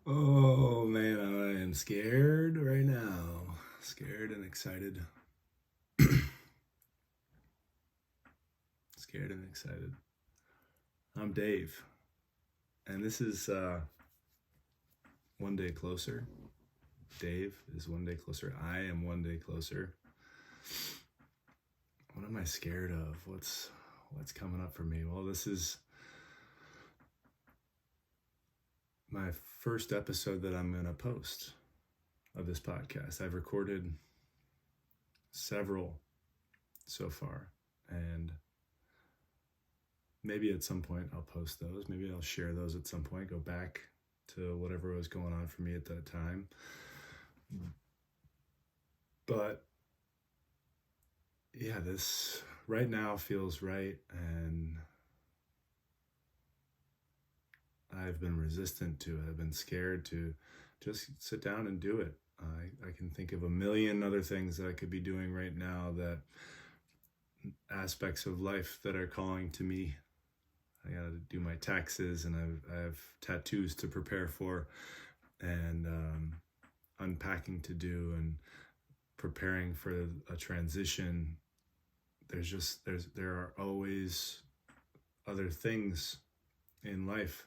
Oh man, I am scared right now. Scared and excited. Scared and excited. I'm Dave, and this is One Day Closer. Dave is one day closer. I am one day closer. What am I scared of? What's coming up for me? Well, this is my first episode that I'm going to post of this podcast. I've recorded several so far, and maybe at some point I'll post those. Maybe I'll share those at some point, go back to whatever was going on for me at that time. But yeah, this right now feels right, and I've been resistant to it. I've been scared to just sit down and do it. I can think of a million other things that I could be doing right now, that aspects of life that are calling to me. I got to do my taxes, and I have tattoos to prepare for, and unpacking to do, and preparing for a transition. There are always other things in life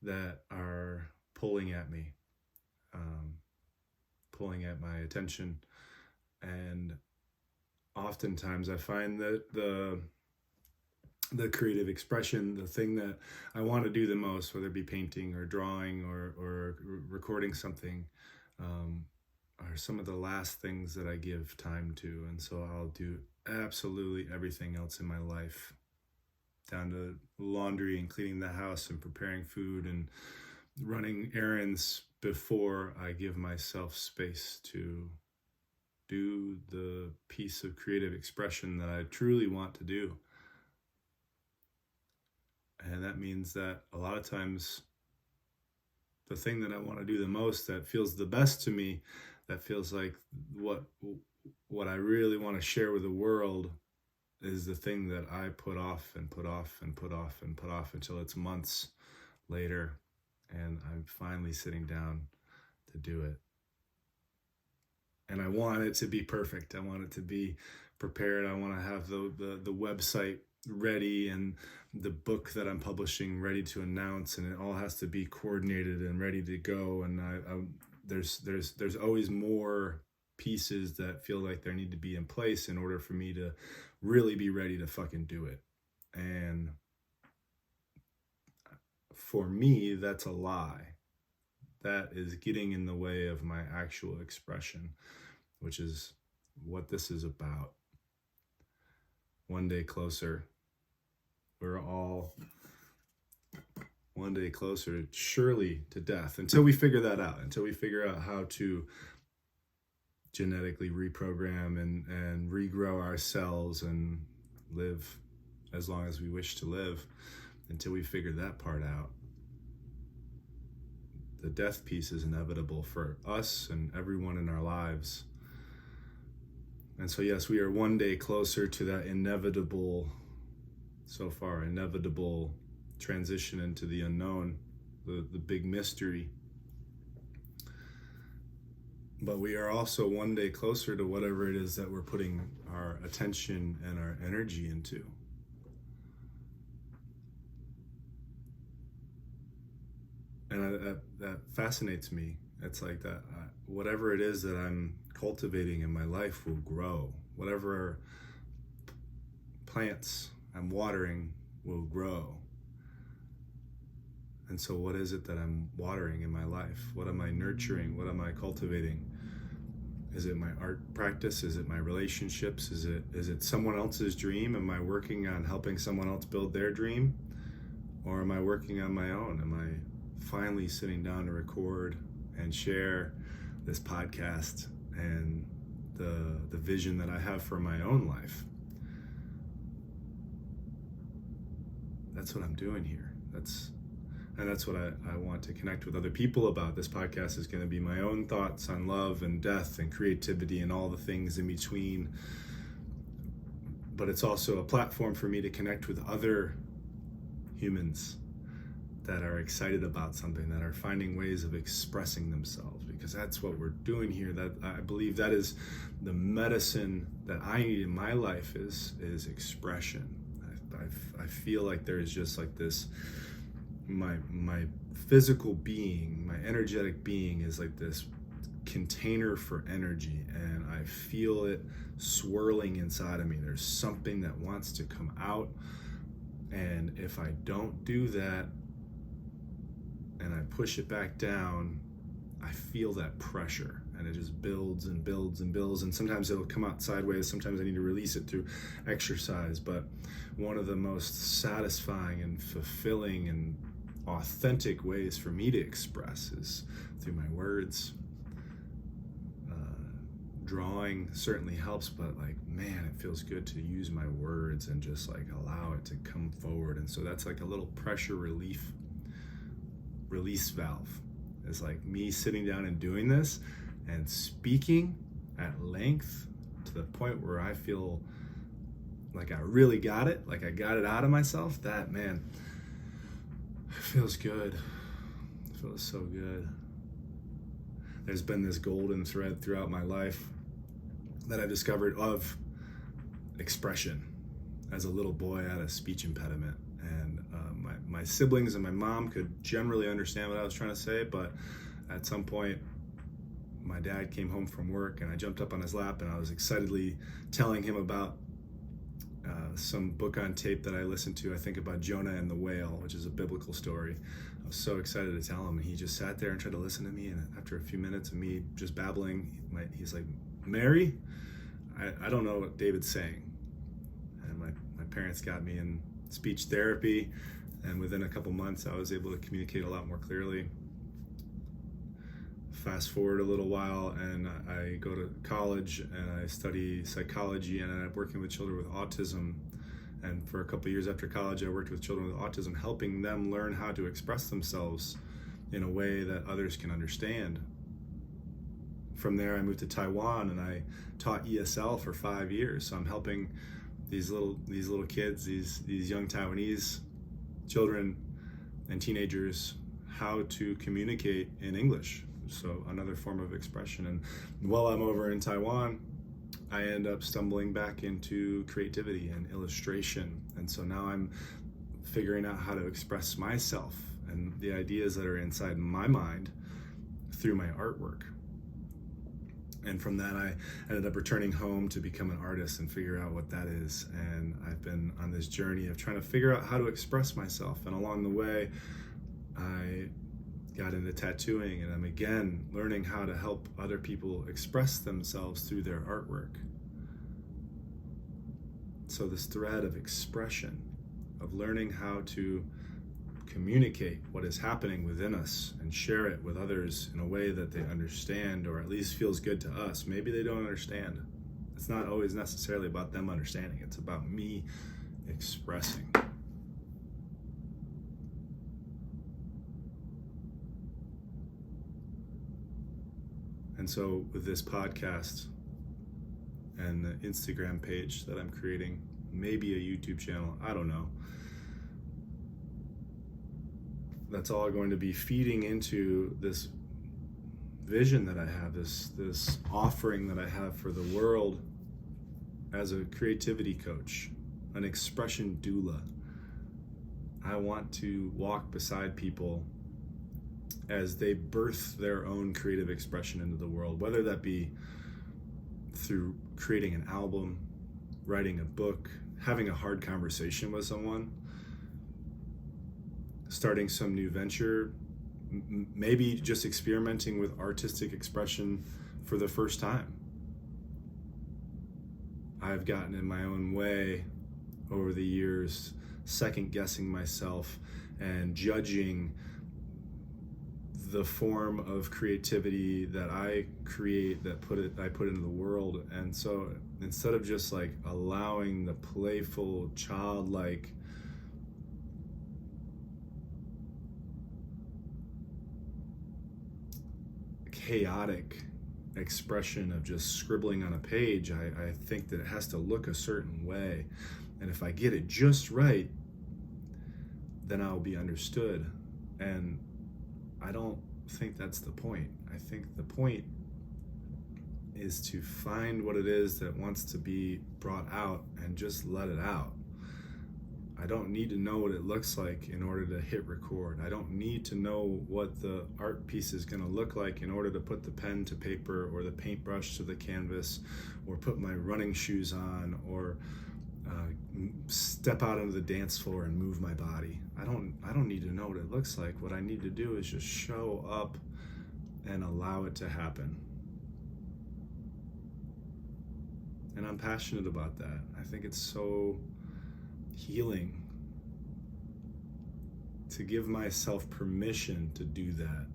that are pulling at me, pulling at my attention, and oftentimes I find that the creative expression, the thing that I want to do the most, whether it be painting or drawing or recording something, are some of the last things that I give time to. And so I'll do absolutely everything else in my life, down to laundry and cleaning the house and preparing food and running errands, before I give myself space to do the piece of creative expression that I truly want to do. And that means that a lot of times the thing that I want to do the most, that feels the best to me, that feels like what I really want to share with the world, is the thing that I put off and put off and put off and put off until it's months later, and I'm finally sitting down to do it. And I want it to be perfect. I want it to be prepared. I want to have the website ready, and the book that I'm publishing ready to announce, and it all has to be coordinated and ready to go. And there's always more pieces that feel like they need to be in place in order for me to really be ready to fucking do it. And for me, that's a lie. That is getting in the way of my actual expression, which is what this is about. One day closer. We're all one day closer, surely, to death, until we figure that out, until we figure out how to genetically reprogram and regrow our cells and live as long as we wish to live. Until we figure that part out, the death piece is inevitable for us and everyone in our lives. And so yes, we are one day closer to that inevitable transition into the unknown, the big mystery. But we are also one day closer to whatever it is that we're putting our attention and our energy into. And that fascinates me. It's like that, whatever it is that I'm cultivating in my life will grow. Whatever plants I'm watering will grow. And so what is it that I'm watering in my life? What am I nurturing? What am I cultivating? Is it my art practice? Is it my relationships? Is it someone else's dream? Am I working on helping someone else build their dream? Or am I working on my own? Am I finally sitting down to record and share this podcast and the vision that I have for my own life? That's what I'm doing here. That's what I want to connect with other people about. This podcast is going to be my own thoughts on love and death and creativity and all the things in between. But it's also a platform for me to connect with other humans that are excited about something, that are finding ways of expressing themselves, because that's what we're doing here. That I believe that is the medicine that I need in my life is expression. I feel like there is just like this, my physical being, my energetic being is like this container for energy, and I feel it swirling inside of me. There's something that wants to come out, and if I don't do that and I push it back down, I feel that pressure, and it just builds and builds and builds, and sometimes it'll come out sideways. Sometimes I need to release it through exercise. But one of the most satisfying and fulfilling and authentic ways for me to express is through my words. Drawing certainly helps, but like, man, it feels good to use my words and just like allow it to come forward. And so that's like a little pressure release valve. It's like me sitting down and doing this and speaking at length to the point where I feel like I really got it, like I got it out of myself. That, man, it feels good. It feels so good. There's been this golden thread throughout my life that I discovered of expression. As a little boy, I had a speech impediment, and my siblings and my mom could generally understand what I was trying to say, but at some point, my dad came home from work, and I jumped up on his lap, and I was excitedly telling him about some book on tape that I listened to, I think about Jonah and the whale, which is a biblical story. I was so excited to tell him, and he just sat there and tried to listen to me, and after a few minutes of me just babbling, he's like, Mary, I don't know what David's saying. And my parents got me in speech therapy, and within a couple months I was able to communicate a lot more clearly. Fast forward a little while, and I go to college and I study psychology, and I'm working with children with autism. And for a couple of years after college, I worked with children with autism, helping them learn how to express themselves in a way that others can understand. From there, I moved to Taiwan, and I taught ESL for 5 years. So I'm helping these little kids, these young Taiwanese children and teenagers, how to communicate in English. So another form of expression. And while I'm over in Taiwan, I end up stumbling back into creativity and illustration. And so now I'm figuring out how to express myself and the ideas that are inside my mind through my artwork. And from that, I ended up returning home to become an artist and figure out what that is. And I've been on this journey of trying to figure out how to express myself. And along the way, I got into tattooing, and I'm again learning how to help other people express themselves through their artwork. So this thread of expression, of learning how to communicate what is happening within us and share it with others in a way that they understand, or at least feels good to us. Maybe they don't understand. It's not always necessarily about them understanding. It's about me expressing. And so with this podcast and the Instagram page that I'm creating, maybe a YouTube channel, I don't know, that's all going to be feeding into this vision that I have, this offering that I have for the world as a creativity coach, an expression doula. I want to walk beside people as they birth their own creative expression into the world, whether that be through creating an album, writing a book, having a hard conversation with someone, starting some new venture, maybe just experimenting with artistic expression for the first time. I've gotten in my own way over the years, second guessing myself and judging the form of creativity that I create, that I put into the world. And so instead of just like allowing the playful, childlike, chaotic expression of just scribbling on a page, I think that it has to look a certain way. And if I get it just right, then I'll be understood. And I don't think that's the point. I think the point is to find what it is that wants to be brought out and just let it out. I don't need to know what it looks like in order to hit record. I don't need to know what the art piece is going to look like in order to put the pen to paper or the paintbrush to the canvas or put my running shoes on or step out onto the dance floor and move my body. I don't need to know what it looks like. What I need to do is just show up and allow it to happen. And I'm passionate about that. I think it's so healing to give myself permission to do that.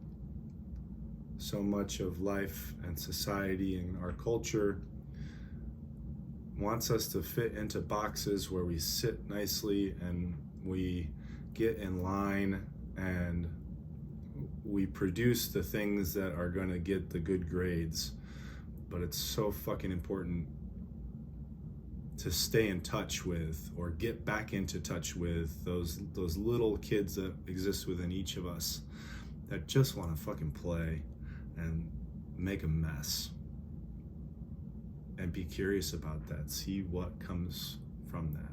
So much of life and society and our culture wants us to fit into boxes where we sit nicely and we get in line and we produce the things that are going to get the good grades. But it's so fucking important to stay in touch with or get back into touch with those little kids that exist within each of us that just want to fucking play and make a mess. And be curious about that. See what comes from that.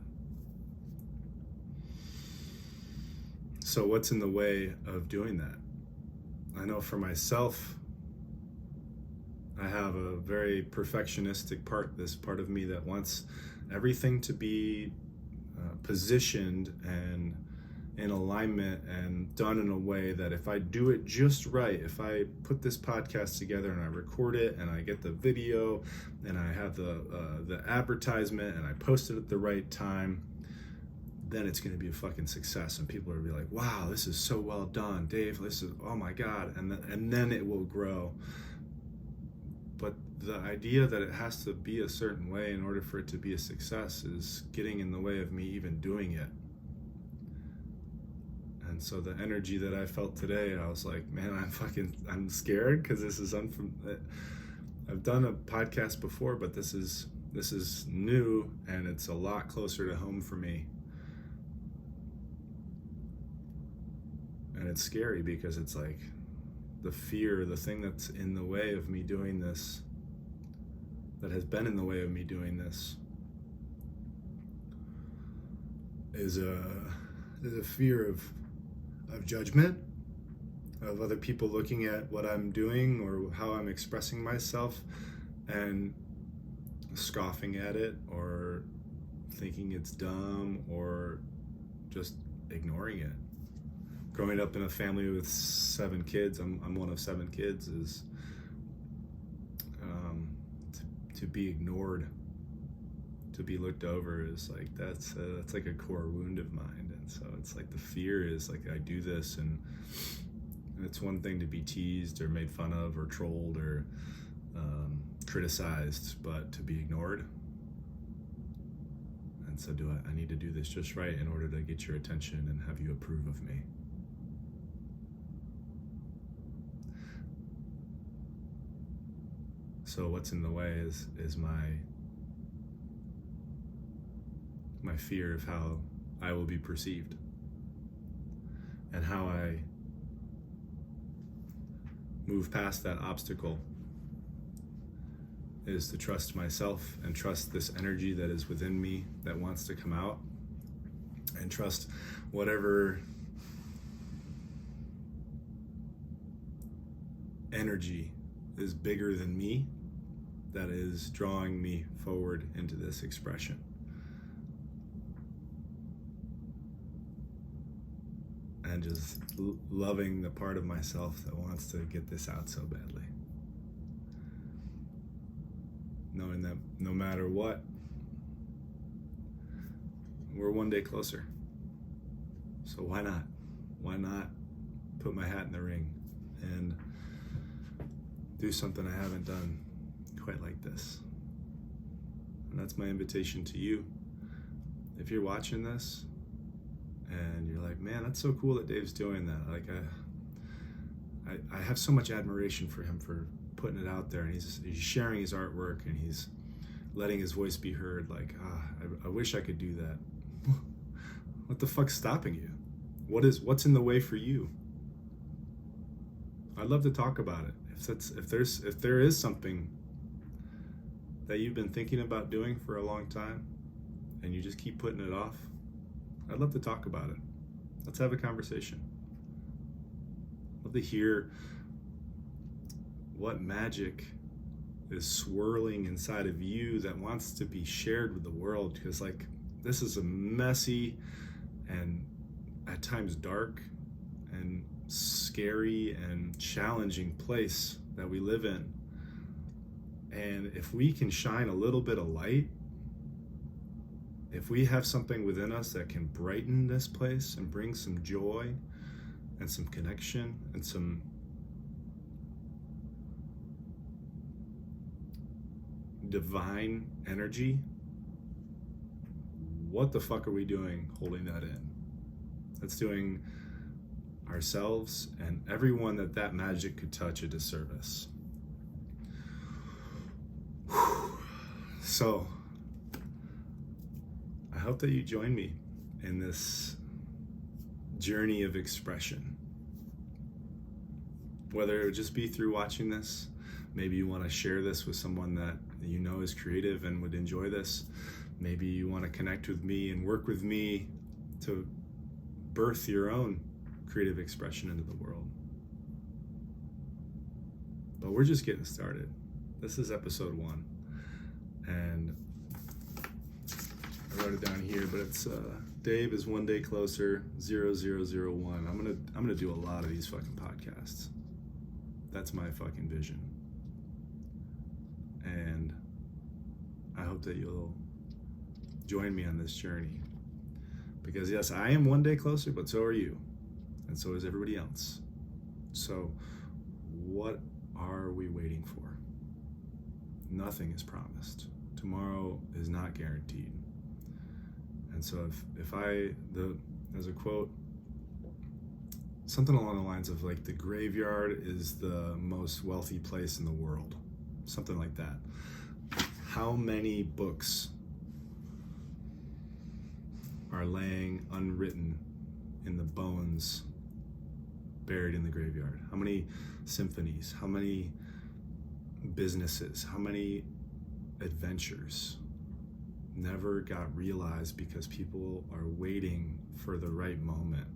So what's in the way of doing that? I know for myself, I have a very perfectionistic part, this part of me that wants everything to be positioned and in alignment and done in a way that if I do it just right, if I put this podcast together and I record it and I get the video and I have the advertisement and I post it at the right time, then it's going to be a fucking success and people are going to be like, wow, this is so well done, Dave, this is, oh my God, and then it will grow. But the idea that it has to be a certain way in order for it to be a success is getting in the way of me even doing it. And so the energy that I felt today, I was like, man, I'm scared because this is I've done a podcast before, but this is new and it's a lot closer to home for me. And it's scary because it's like the fear, the thing that's in the way of me doing this, that has been in the way of me doing this, is a fear of judgment, of other people looking at what I'm doing or how I'm expressing myself and scoffing at it or thinking it's dumb or just ignoring it. Growing up in a family with 7 kids, I'm one of 7 kids, is to be ignored, to be looked over is like, that's like a core wound of mine. And so it's like the fear is like, I do this and it's one thing to be teased or made fun of or trolled or criticized, but to be ignored. And so I need to do this just right in order to get your attention and have you approve of me. So what's in the way is my fear of how I will be perceived and how I move past that obstacle is to trust myself and trust this energy that is within me that wants to come out, and trust whatever energy is bigger than me that is drawing me forward into this expression. And just loving the part of myself that wants to get this out so badly. Knowing that no matter what, we're one day closer. So why not? Why not put my hat in the ring and do something I haven't done quite like this? And that's my invitation to you. If you're watching this and you're like, man, that's so cool that Dave's doing that. Like I have so much admiration for him for putting it out there, and he's sharing his artwork and he's letting his voice be heard. Like, I wish I could do that. What the fuck's stopping you? What's in the way for you? I'd love to talk about it. If there is something that you've been thinking about doing for a long time and you just keep putting it off, I'd love to talk about it. Let's have a conversation. I'd love to hear what magic is swirling inside of you that wants to be shared with the world, because like this is a messy and at times dark and scary and challenging place that we live in. And if we can shine a little bit of light, if we have something within us that can brighten this place and bring some joy and some connection and some divine energy, what the fuck are we doing holding that in? That's doing ourselves and everyone that magic could touch a disservice. So I hope that you join me in this journey of expression. Whether it would just be through watching this, maybe you want to share this with someone that you know is creative and would enjoy this. Maybe you want to connect with me and work with me to birth your own creative expression into the world. But we're just getting started. This is episode 1. And I wrote it down here, but it's Dave is one day closer, 0001. I'm gonna do a lot of these fucking podcasts. That's my fucking vision. And I hope that you'll join me on this journey. Because yes, I am one day closer, but so are you. And so is everybody else. So what are we waiting for? Nothing is promised. Tomorrow is not guaranteed. And so there's a quote, something along the lines of like, the graveyard is the most wealthy place in the world. Something like that. How many books are laying unwritten in the bones buried in the graveyard? How many symphonies? How many businesses? How many adventures never got realized because people are waiting for the right moment?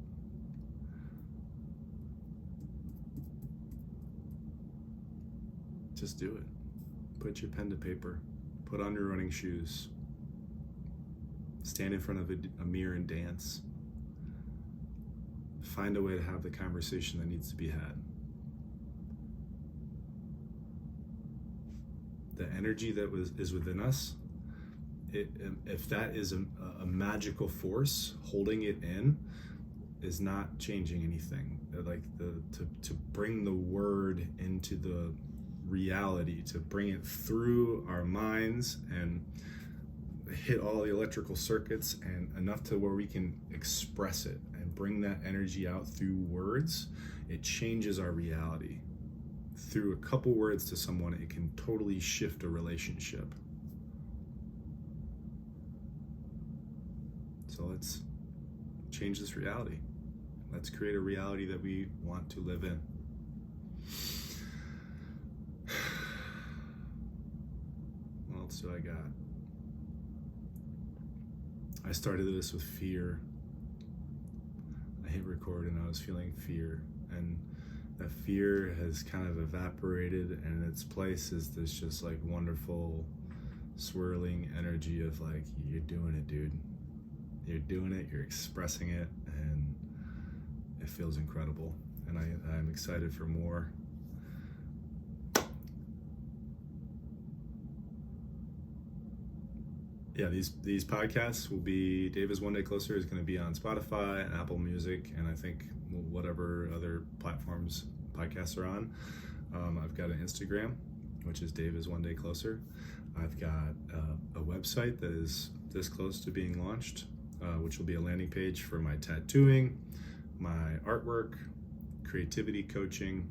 Just do it. Put your pen to paper. Put on your running shoes. Stand in front of a mirror and dance. Find a way to have the conversation that needs to be had. The energy that is within us, if that is a magical force, holding it in is not changing anything. Like to bring the word into the reality, to bring it through our minds and hit all the electrical circuits and enough to where we can express it and bring that energy out through words, it changes our reality. Through a couple words to someone, it can totally shift a relationship. So let's change this reality. Let's create a reality that we want to live in. What else do I got? I started this with fear. I hit record and I was feeling fear, and that fear has kind of evaporated, and in its place is this just like wonderful swirling energy of like, you're doing it, dude. You're doing it, you're expressing it, and it feels incredible. And I'm excited for more. Yeah, these podcasts will be, Dave is one day closer is going to be on Spotify and Apple Music, and I think whatever other platforms podcasts are on. I've got an Instagram, which is Dave is one day closer. I've got a website that is this close to being launched, which will be a landing page for my tattooing, my artwork, creativity coaching.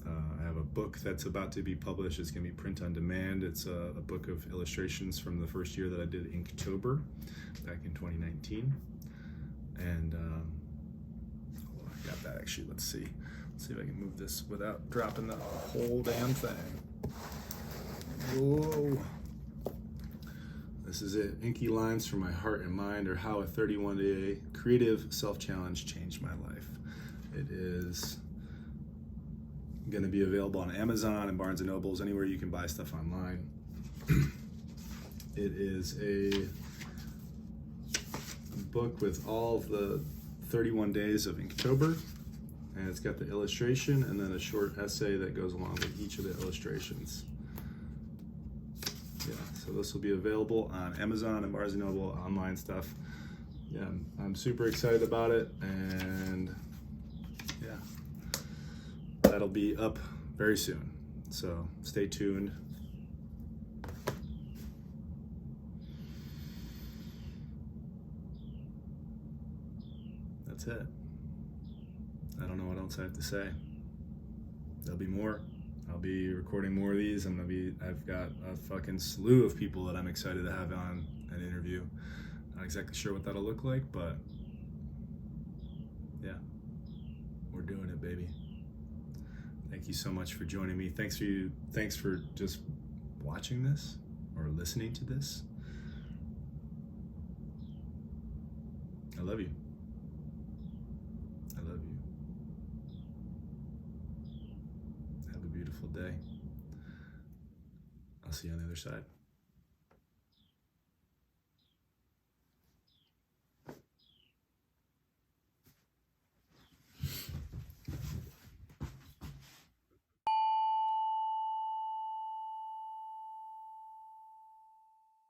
I have a book that's about to be published. It's going to be print on demand. It's a book of illustrations from the first year that I did Inktober back in 2019. And I got that actually. Let's see. Let's see if I can move this without dropping the whole damn thing. Whoa. This is it. Inky Lines from My Heart and Mind, or How a 31-Day Creative Self-Challenge Changed My Life. It is going to be available on Amazon and Barnes & Nobles, anywhere you can buy stuff online. It is a book with all of the 31 days of Inktober, and it's got the illustration and then a short essay that goes along with each of the illustrations. Yeah, so this will be available on Amazon and Barnes & Noble, online stuff. Yeah, I'm super excited about it, and yeah, that'll be up very soon. So stay tuned. That's it. I don't know what else I have to say. There'll be more. I'll be recording more of these. I've got a fucking slew of people that I'm excited to have on an interview. Not exactly sure what that'll look like, but yeah, we're doing it, baby. Thank you so much for joining me. Thanks for just watching this or listening to this. I love you. I love you. Have a beautiful day. I'll see you on the other side.